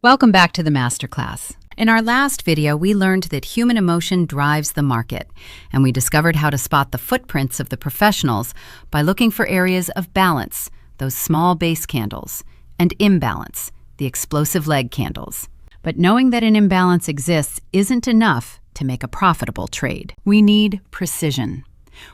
Welcome back to the masterclass. In our last video, we learned that human emotion drives the market, and we discovered how to spot the footprints of the professionals by looking for areas of balance, those small base candles, and imbalance, the explosive leg candles. But knowing that an imbalance exists isn't enough to make a profitable trade. We need precision.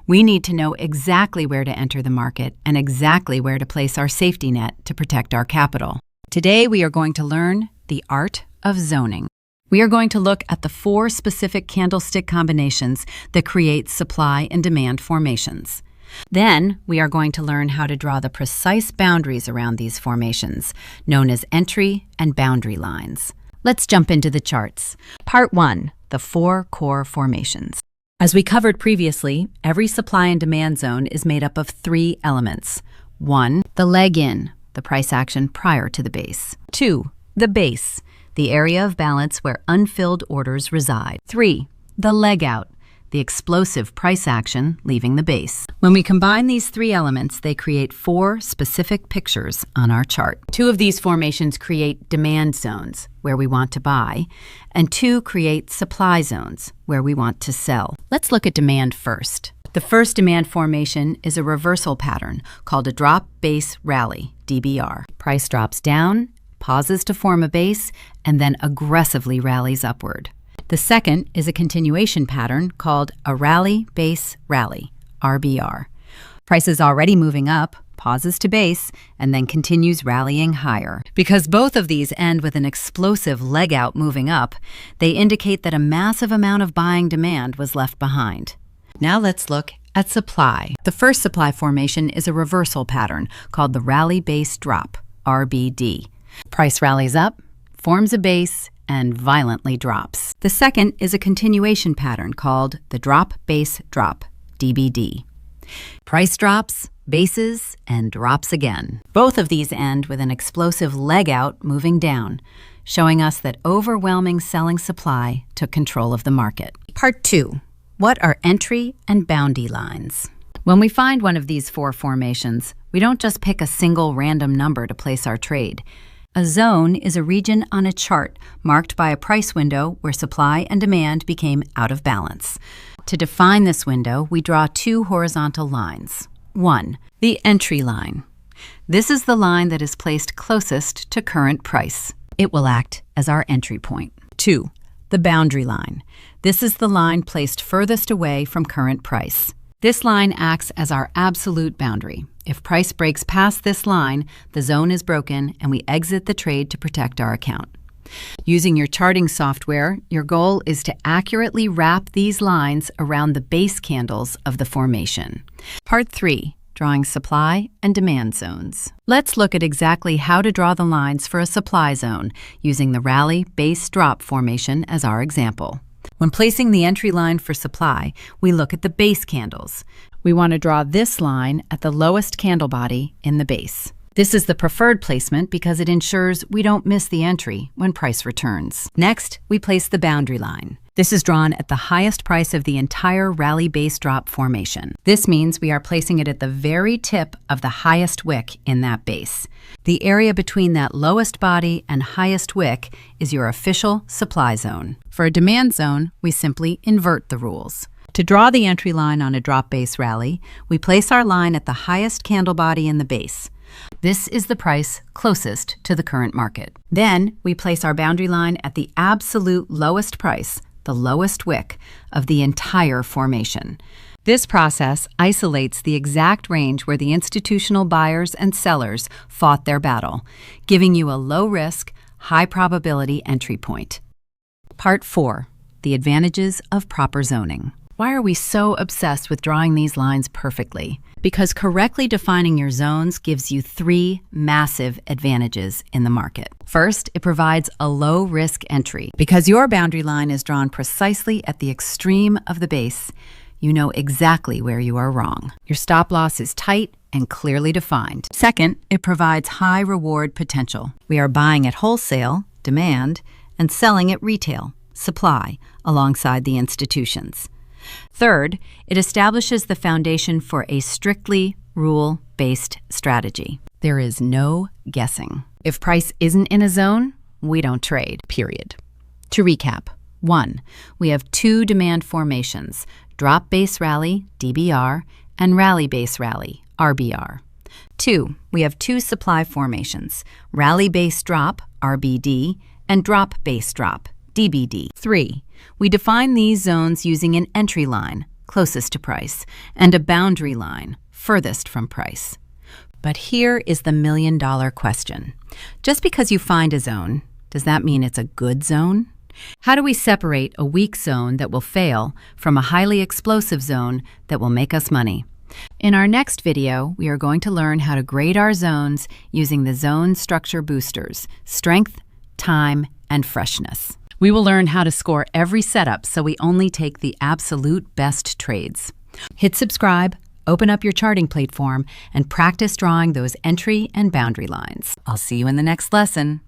We need to know exactly where to enter the market and exactly where to place our safety net to protect our capital. Today, we are going to learn the art of zoning. We are going to look at the 4 specific candlestick combinations that create supply and demand formations. Then, we are going to learn how to draw the precise boundaries around these formations, known as entry and boundary lines. Let's jump into the charts. Part 1, the 4 core formations. As we covered previously, every supply and demand zone is made up of 3 elements. 1, the leg in, the price action prior to the base. 2, the base, the area of balance where unfilled orders reside. 3, the leg out, the explosive price action leaving the base. When we combine these 3 elements, they create 4 specific pictures on our chart. 2 of these formations create demand zones, where we want to buy, and 2 create supply zones, where we want to sell. Let's look at demand first. The first demand formation is a reversal pattern called a drop base rally, DBR. Price drops down, pauses to form a base, and then aggressively rallies upward. The second is a continuation pattern called a rally base rally, RBR. Price is already moving up, pauses to base, and then continues rallying higher. Because both of these end with an explosive leg out moving up, they indicate that a massive amount of buying demand was left behind. Now let's look at supply. The first supply formation is a reversal pattern called the rally base drop, RBD. Price rallies up, forms a base, and violently drops. The second is a continuation pattern called the drop base drop, DBD. Price drops, bases, and drops again. Both of these end with an explosive leg out moving down, showing us that overwhelming selling supply took control of the market. Part 2. What are entry and boundary lines? When we find one of these 4 formations, we don't just pick a single random number to place our trade. A zone is a region on a chart marked by a price window where supply and demand became out of balance. To define this window, we draw 2 horizontal lines. 1, the entry line. This is the line that is placed closest to current price. It will act as our entry point. 2, the boundary line. This is the line placed furthest away from current price. This line acts as our absolute boundary. If price breaks past this line, the zone is broken and we exit the trade to protect our account. Using your charting software, your goal is to accurately wrap these lines around the base candles of the formation. Part 3, drawing supply and demand zones. Let's look at exactly how to draw the lines for a supply zone using the rally base drop formation as our example. When placing the entry line for supply, we look at the base candles. We want to draw this line at the lowest candle body in the base. This is the preferred placement because it ensures we don't miss the entry when price returns. Next, we place the boundary line. This is drawn at the highest price of the entire rally base drop formation. This means we are placing it at the very tip of the highest wick in that base. The area between that lowest body and highest wick is your official supply zone. For a demand zone, we simply invert the rules. To draw the entry line on a drop base rally, we place our line at the highest candle body in the base. This is the price closest to the current market. Then, we place our boundary line at the absolute lowest price, the lowest wick, of the entire formation. This process isolates the exact range where the institutional buyers and sellers fought their battle, giving you a low-risk, high-probability entry point. Part 4. The advantages of proper zoning. Why are we so obsessed with drawing these lines perfectly? Because correctly defining your zones gives you 3 massive advantages in the market. First, it provides a low-risk entry. Because your boundary line is drawn precisely at the extreme of the base, you know exactly where you are wrong. Your stop loss is tight and clearly defined. Second, it provides high reward potential. We are buying at wholesale, demand, and selling at retail, supply, alongside the institutions. Third, it establishes the foundation for a strictly rule-based strategy. There is no guessing. If price isn't in a zone, we don't trade, period. To recap, 1. We have 2 demand formations, drop base rally, DBR, and rally base rally, RBR. 2. We have 2 supply formations, rally base drop, RBD, and drop base drop, DBD. 3. We define these zones using an entry line, closest to price, and a boundary line, furthest from price. But here is the million-dollar question. Just because you find a zone, does that mean it's a good zone? How do we separate a weak zone that will fail from a highly explosive zone that will make us money? In our next video, we are going to learn how to grade our zones using the zone structure boosters, strength, time, and freshness. We will learn how to score every setup so we only take the absolute best trades. Hit subscribe, open up your charting platform, and practice drawing those entry and boundary lines. I'll see you in the next lesson.